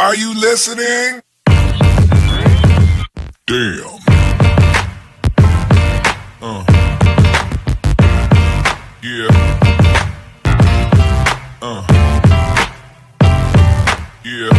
Are you listening? Damn. Yeah. Yeah.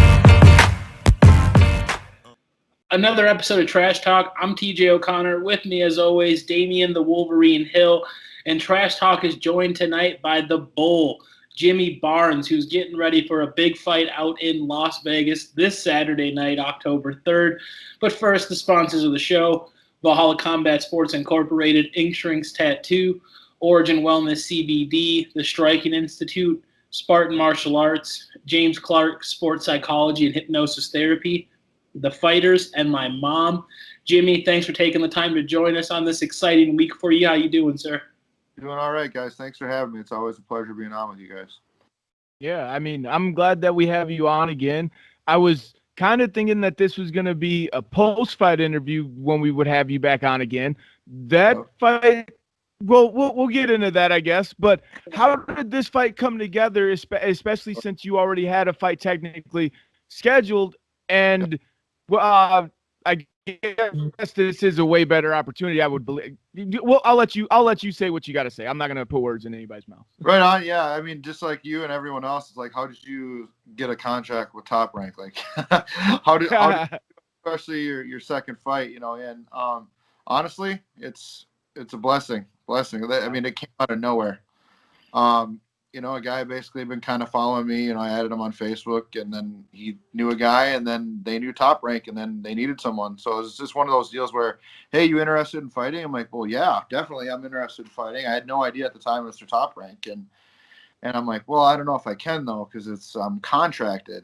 Another episode of Trash Talk. I'm TJ O'Connor. With me, as always, Damian the Wolverine Hill. And Trash Talk is joined tonight by the Bull, Jimmy Barnes, who's getting ready for a big fight out in Las Vegas this Saturday night, October 3rd. But first, the sponsors of the show: Valhalla Combat Sports Incorporated, Ink Shrinks Tattoo, Origin Wellness CBD, the Striking Institute, Spartan Martial Arts, James Clark Sports Psychology and Hypnosis Therapy, the Fighters, and my mom. Jimmy, thanks for taking the time to join us on this exciting week for you. How you doing, sir? Doing all right, guys. Thanks for having me. It's always a pleasure being on with you guys. Yeah, I mean, I'm glad that we have you on again. I was kind of thinking that this was going to be a post-fight interview when we would have you back on again. That fight, well, we'll get into that, I guess. But how did this fight come together, especially since you already had a fight technically scheduled? And I guess this is a way better opportunity, I would believe. Well, I'll let you say what you got to say. I'm not going to put words in anybody's mouth. Right on. Yeah. I mean, just like you and everyone else, it's like, how did you get a contract with Top Rank? Like, how did especially your second fight, you know? And honestly, it's a blessing. I mean, it came out of nowhere. You know, a guy basically been kind of following me. You know, I added him on Facebook, and then he knew a guy, and then they knew Top Rank, and then they needed someone. So it's just one of those deals where, hey, you interested in fighting? I'm like, well, yeah, definitely, I'm interested in fighting. I had no idea at the time it was for Top Rank, and I'm like, well, I don't know if I can though, because it's contracted,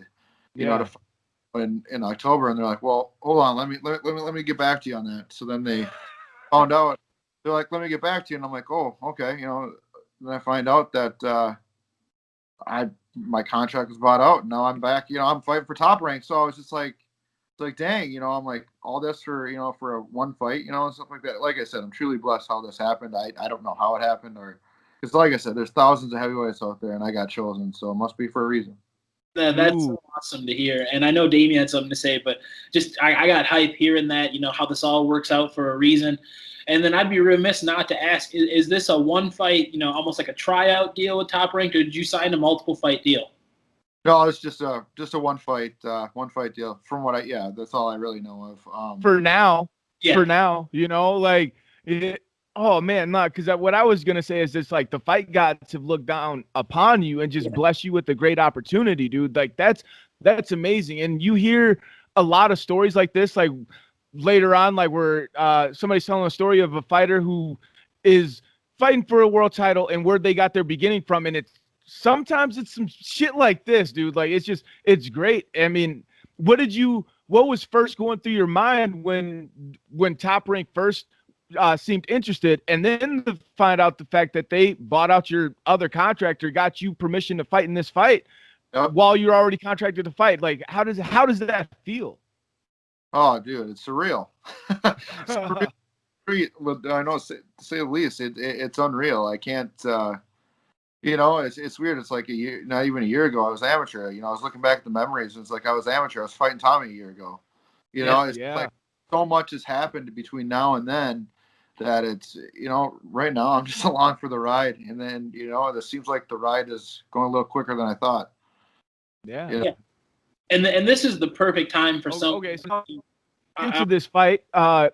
you know, to fight in October. And they're like, well, hold on, let me get back to you on that. So then they found out. They're like, let me get back to you, and I'm like, oh, okay, you know. Then I find out that my contract was bought out, and now I'm back. You know, I'm fighting for Top Rank. So I was just like, it's like, dang, you know, I'm like, all this for, you know, for a one fight, you know, and stuff like that. Like I said, I'm truly blessed how this happened. I don't know how it happened, or because, like I said, there's thousands of heavyweights out there, and I got chosen, so it must be for a reason. That's awesome to hear. And I know Damien had something to say, but just I got hype hearing that, you know, how this all works out for a reason. And then I'd be remiss not to ask, is this a one fight, you know, almost like a tryout deal with Top Rank, or did you sign a multiple fight deal? No, it's just a one fight deal. From what that's all I really know of. For now, you know, like, oh man, not because what I was gonna say is just like the fight gods have looked down upon you and just bless you with a great opportunity, dude. Like that's amazing. And you hear a lot of stories like this, like later on, like where somebody's telling a story of a fighter who is fighting for a world title and where they got their beginning from, and sometimes it's some shit like this, dude. Like it's great. I mean, what was first going through your mind when Top Rank first seemed interested, and then to find out the fact that they bought out your other contractor, got you permission to fight in this fight while you're already contracted to fight? Like, how does that feel? Oh, dude, it's surreal. It's surreal. I know, to say the least, it's unreal. I can't, you know, it's weird. It's like not even a year ago, I was amateur. You know, I was looking back at the memories, and it's like I was amateur. I was fighting Tommy a year ago. You know, it's like so much has happened between now and then that it's, you know, right now I'm just along for the ride. And then, you know, it seems like the ride is going a little quicker than I thought. Yeah. And this is the perfect time for some. Okay, so into this fight, I'm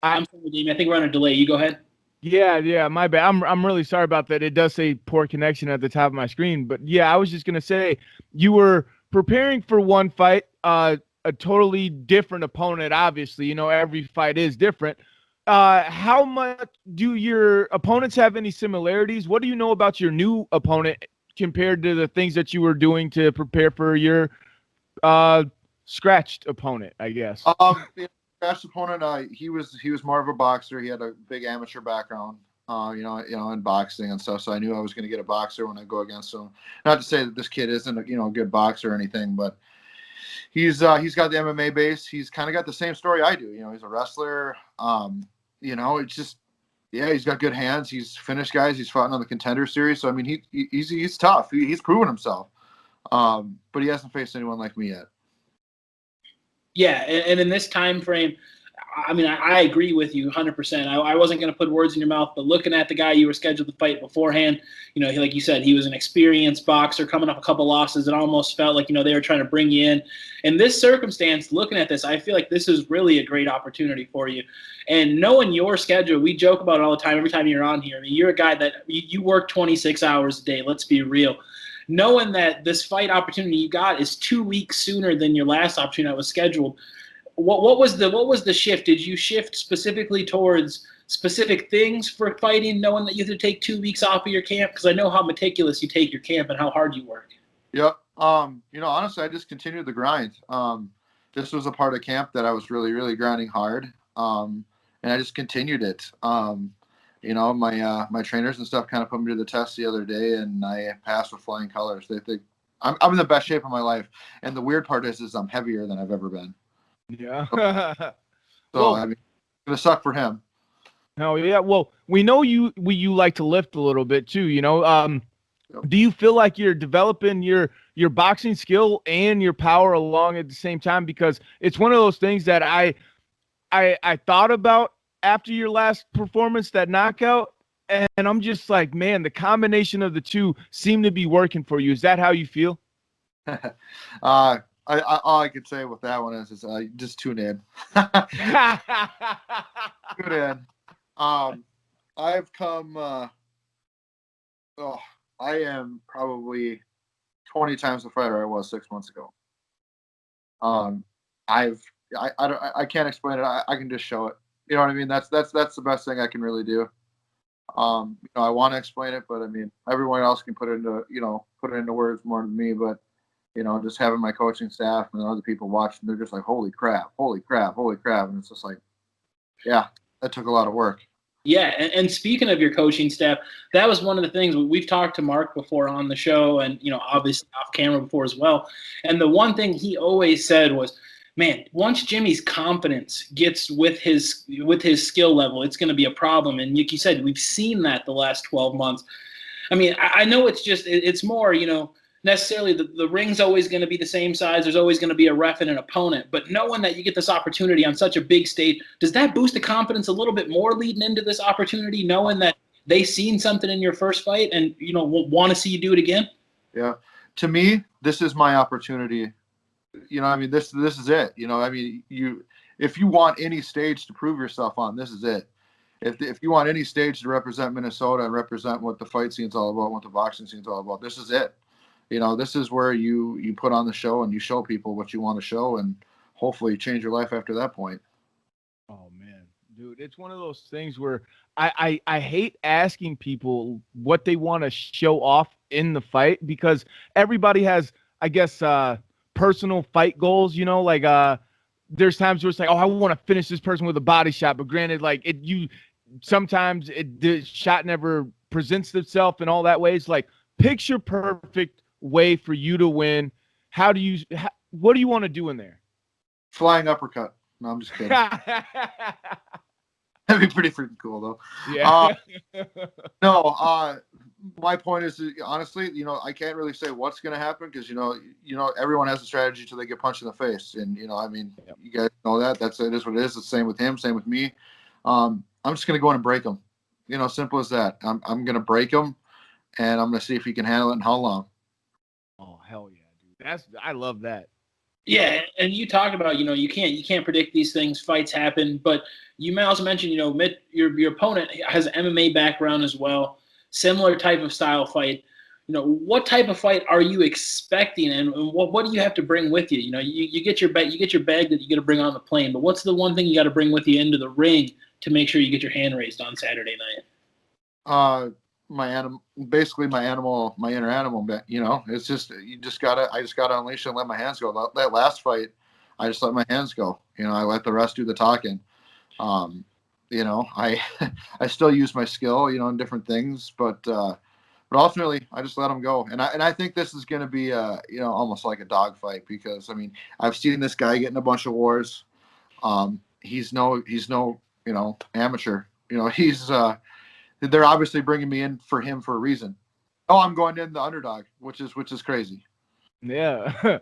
sorry, Damien. I think we're on a delay. You go ahead. Yeah, my bad. I'm really sorry about that. It does say poor connection at the top of my screen, but yeah, I was just gonna say you were preparing for one fight, a totally different opponent. Obviously, you know, every fight is different. How much do your opponents have any similarities? What do you know about your new opponent compared to the things that you were doing to prepare for your scratched opponent, I guess? The scratched opponent, he was more of a boxer. He had a big amateur background, you know, in boxing and stuff. So I knew I was going to get a boxer when I go against him. Not to say that this kid isn't a good boxer or anything, but he's got the MMA base. He's kind of got the same story I do. You know, he's a wrestler. You know, it's just, yeah, he's got good hands. He's finished guys. He's fought on the Contender Series. So I mean, he's tough. He's proven himself. But he hasn't faced anyone like me yet. Yeah, and in this time frame, I mean, I agree with you 100%. I wasn't going to put words in your mouth, but looking at the guy you were scheduled to fight beforehand, like you said, he was an experienced boxer coming off a couple losses. It almost felt like, they were trying to bring you in. In this circumstance, looking at this, I feel like this is really a great opportunity for you. And knowing your schedule, we joke about it all the time, every time you're on here. I mean, you're a guy that you work 26 hours a day. Let's be real. Knowing that this fight opportunity you got is 2 weeks sooner than your last opportunity that was scheduled, what was the shift? Did you shift specifically towards specific things for fighting, knowing that you have to take 2 weeks off of your camp? Because I know how meticulous you take your camp and how hard you work. Yep. Honestly, I just continued the grind. This was a part of camp that I was really, really grinding hard. And I just continued it. My trainers and stuff kind of put me to the test the other day, and I passed with flying colors. They think I'm in the best shape of my life. And the weird part is I'm heavier than I've ever been. Yeah. So, I mean, it's going to suck for him. Oh, yeah. Well, we know you like to lift a little bit too, Do you feel like you're developing your boxing skill and your power along at the same time? Because it's one of those things that I thought about after your last performance, that knockout, and I'm just like, man, the combination of the two seem to be working for you. Is that how you feel? All I could say with that one is just tune in. Tune in. I've come. I am probably 20 times the fighter I was 6 months ago. I can't explain it. I can just show it. You know what I mean? That's the best thing I can really do. I want to explain it, but I mean, everyone else can put it into words more than me. But just having my coaching staff and other people watching, they're just like, holy crap, holy crap, holy crap. And it's just like, yeah, that took a lot of work. Yeah, and speaking of your coaching staff, that was one of the things we've talked to Mark before on the show, and obviously off camera before as well. And the one thing he always said was, man, once Jimmy's confidence gets with his skill level, it's going to be a problem. And like you said, we've seen that the last 12 months. I mean, I know it's more, necessarily the ring's always going to be the same size. There's always going to be a ref and an opponent. But knowing that you get this opportunity on such a big stage, does that boost the confidence a little bit more leading into this opportunity, knowing that they seen something in your first fight and, want to see you do it again? Yeah. To me, this is my opportunity. This is it. If you want any stage to prove yourself on, this is it. If you want any stage to represent Minnesota and represent what the fight scene's all about, what the boxing scene's all about, this is it. This is where you put on the show and you show people what you want to show, and hopefully change your life after that point. Oh man, dude, it's one of those things where I hate asking people what they want to show off in the fight, because everybody has, I guess, personal fight goals, there's times where it's like, oh, I want to finish this person with a body shot, but granted, like sometimes the shot never presents itself in all that way. It's like, picture perfect way for you to win. What do you want to do in there? Flying uppercut. No, I'm just kidding. That'd be pretty freaking cool, though. Yeah. My point is, honestly, I can't really say what's going to happen, because everyone has a strategy till they get punched in the face, and You guys know that. It is what it is. It's the same with him, same with me. I'm just going to go in and break him. Simple as that. I'm going to break him, and I'm going to see if he can handle it and how long. Oh, hell yeah, dude. I love that. Yeah, and you talked about, you can't predict these things. Fights happen, but you may also mention, your opponent has an MMA background as well, similar type of style fight. What type of fight are you expecting, and what do you have to bring with you? You get your bag that you got to bring on the plane, but what's the one thing you got to bring with you into the ring to make sure you get your hand raised on Saturday night? My inner animal. It's just I just gotta unleash it and let my hands go. That last fight, I just let my hands go. I let the rest do the talking. I I still use my skill, in different things, but ultimately I just let them go. And I think this is going to be almost like a dog fight, because I've seen this guy get in a bunch of wars. He's no amateur. They're obviously bringing me in for him for a reason. Oh, I'm going in the underdog, which is crazy. Yeah.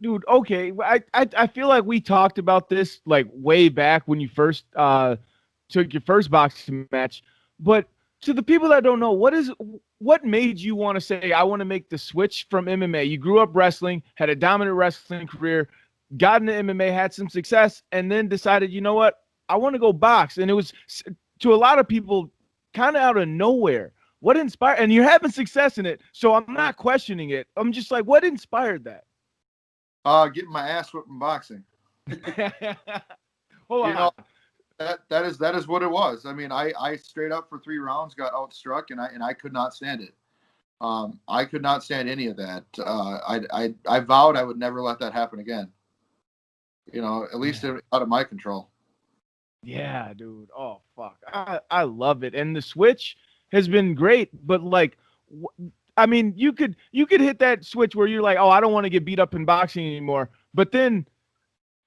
Dude, okay. I feel like we talked about this like way back when you first took your first boxing match. But to the people that don't know, what made you want to say I want to make the switch from MMA? You grew up wrestling, had a dominant wrestling career, got into MMA, had some success, and then decided, you know what? I want to go box. And it was to a lot of people kind of out of nowhere. What inspired and you're having success in it. So I'm not questioning it. I'm just like, what inspired that? Getting my ass whipped in boxing. Hold You on. know, that is what it was. I mean, I straight up for 3 rounds got outstruck, and I could not stand it. I could not stand any of that. I vowed I would never let that happen again. You know, at least out of my control. Yeah, dude. Oh fuck. I love it. And the switch has been great, but like I mean, you could hit that switch where you're like, "Oh, I don't want to get beat up in boxing anymore." But then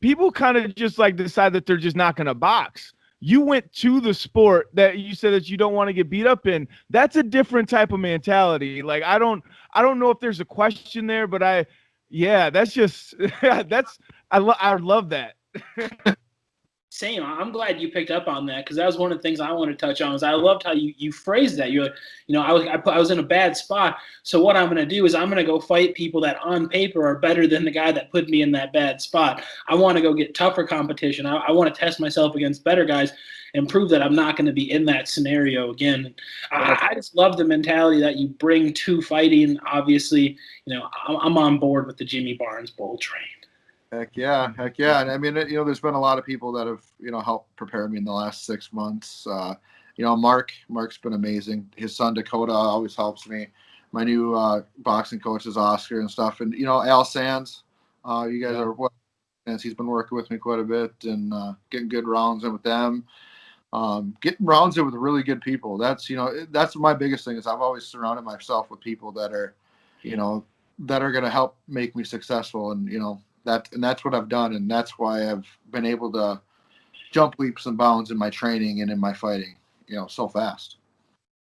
people kind of just like decide that they're just not going to box. You went to the sport that you said that you don't want to get beat up in. That's a different type of mentality. Like I don't know if there's a question there, but that's just I love that. Same. I'm glad you picked up on that because that was one of the things I wanted to touch on. Is I loved how you phrased that. You're like, I was in a bad spot. So what I'm going to do is I'm going to go fight people that on paper are better than the guy that put me in that bad spot. I want to go get tougher competition. I want to test myself against better guys and prove that I'm not going to be in that scenario again. I just love the mentality that you bring to fighting. Obviously, I'm on board with the Jimmy Barnes Bowl train. Heck yeah. And I mean, there's been a lot of people that have, helped prepare me in the last 6 months. Mark's been amazing. His son Dakota always helps me. My new boxing coach is Oscar and stuff. And, Al Sands, you guys are what? He's been working with me quite a bit and getting good rounds in with them. Getting rounds in with really good people. That's my biggest thing is I've always surrounded myself with people that are, that are going to help make me successful. And, that's what I've done, and that's why I've been able to jump leaps and bounds in my training and in my fighting, so fast.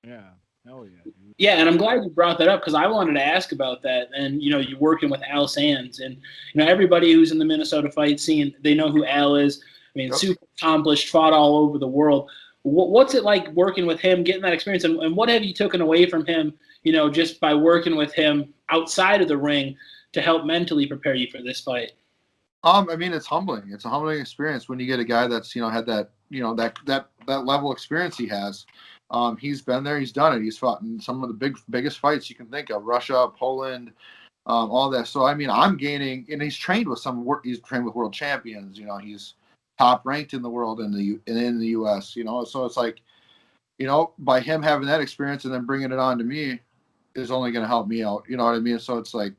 Yeah, hell yeah, dude. Yeah, and I'm glad you brought that up because I wanted to ask about that. And you're working with Al Sands, and everybody who's in the Minnesota fight scene, they know who Al is. I mean, super accomplished, fought all over the world. What's it like working with him, getting that experience, and what have you taken away from him? Just by working with him outside of the ring to help mentally prepare you for this fight? I mean, it's humbling. It's a humbling experience when you get a guy that's, had that, that level experience he has. He's been there. He's done it. He's fought in some of the biggest fights you can think of, Russia, Poland, all that. So, I mean, I'm gaining, and he's trained with he's trained with world champions. He's top ranked in the world in the U.S., So it's like, by him having that experience and then bringing it on to me is only going to help me out. You know what I mean? So it's like,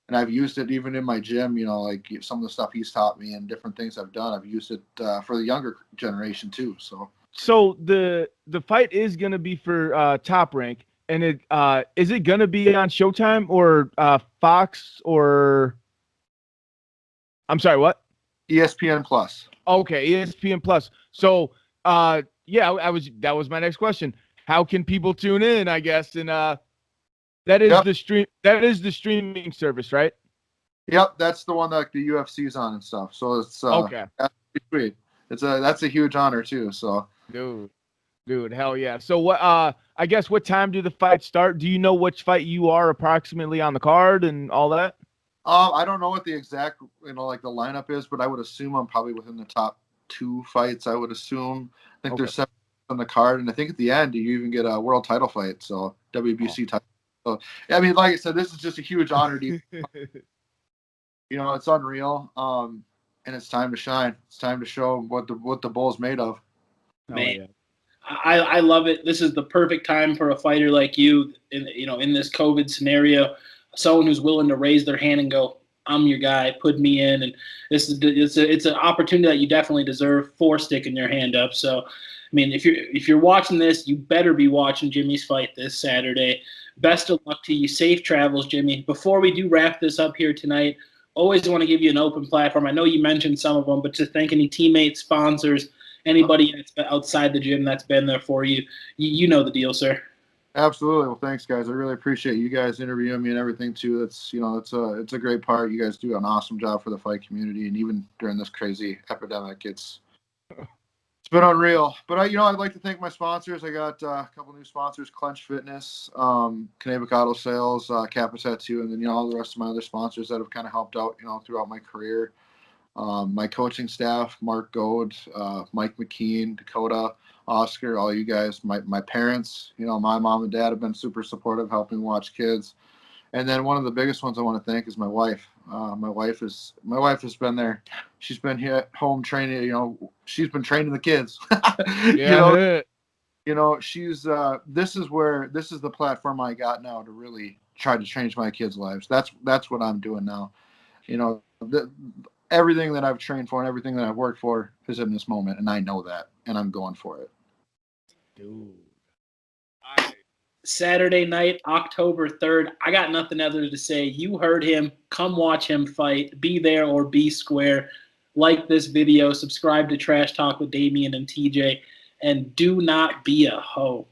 and I've used it even in my gym, like some of the stuff he's taught me and different things I've done. I've used it for the younger generation too. So the fight is going to be for Top Rank, and is it going to be on Showtime or Fox or? I'm sorry, what? ESPN Plus. Okay, ESPN Plus. So that was my next question. How can people tune in? I guess and that is the stream. That is the streaming service, right? Yep, that's the one that the UFC's on and stuff. So it's okay. That's pretty sweet. That's a huge honor too. So dude, hell yeah. So what? I guess what time do the fights start? Do you know which fight you are approximately on the card and all that? I don't know what the exact like the lineup is, but I would assume I'm probably within the top 2 fights. I would assume. I think there's 7 on the card, and I think at the end you even get a world title fight. So WBC title. So, I mean, like I said, this is just a huge honor to it's unreal. And it's time to shine. It's time to show what the bull's made of. Man, yeah. I love it. This is the perfect time for a fighter like you in this COVID scenario, someone who's willing to raise their hand and go, I'm your guy, put me in. And it's an opportunity that you definitely deserve for sticking your hand up. So, I mean, if you're watching this, you better be watching Jimmy's fight this Saturday. Best of luck to you. Safe travels, Jimmy. Before we do wrap this up here tonight, always want to give you an open platform. I know you mentioned some of them, but to thank any teammates, sponsors, anybody that's outside the gym that's been there for you. You know the deal, sir. Absolutely. Well, thanks, guys. I really appreciate you guys interviewing me and everything too. That's it's a great part. You guys do an awesome job for the fight community, and even during this crazy epidemic, it's been unreal. But I'd like to thank my sponsors. I got a couple new sponsors: Clench Fitness, Kanabec Auto Sales, Kappa Tattoo, and then all the rest of my other sponsors that have kind of helped out throughout my career. My coaching staff: Mark Goad, Mike McKean, Dakota, Oscar, all you guys. My parents, my mom and dad have been super supportive, helping watch kids. And then one of the biggest ones I want to thank is my wife. My wife has been there. She's been here at home training. She's been training the kids. Yeah. She's this is the platform I got now to really try to change my kids' lives. That's what I'm doing now. Everything that I've trained for and everything that I've worked for is in this moment, and I know that, and I'm going for it. Dude. Saturday night, October 3rd. I got nothing other to say. You heard him. Come watch him fight. Be there or be square. Like this video. Subscribe to Trash Talk with Damian and TJ. And do not be a hoe.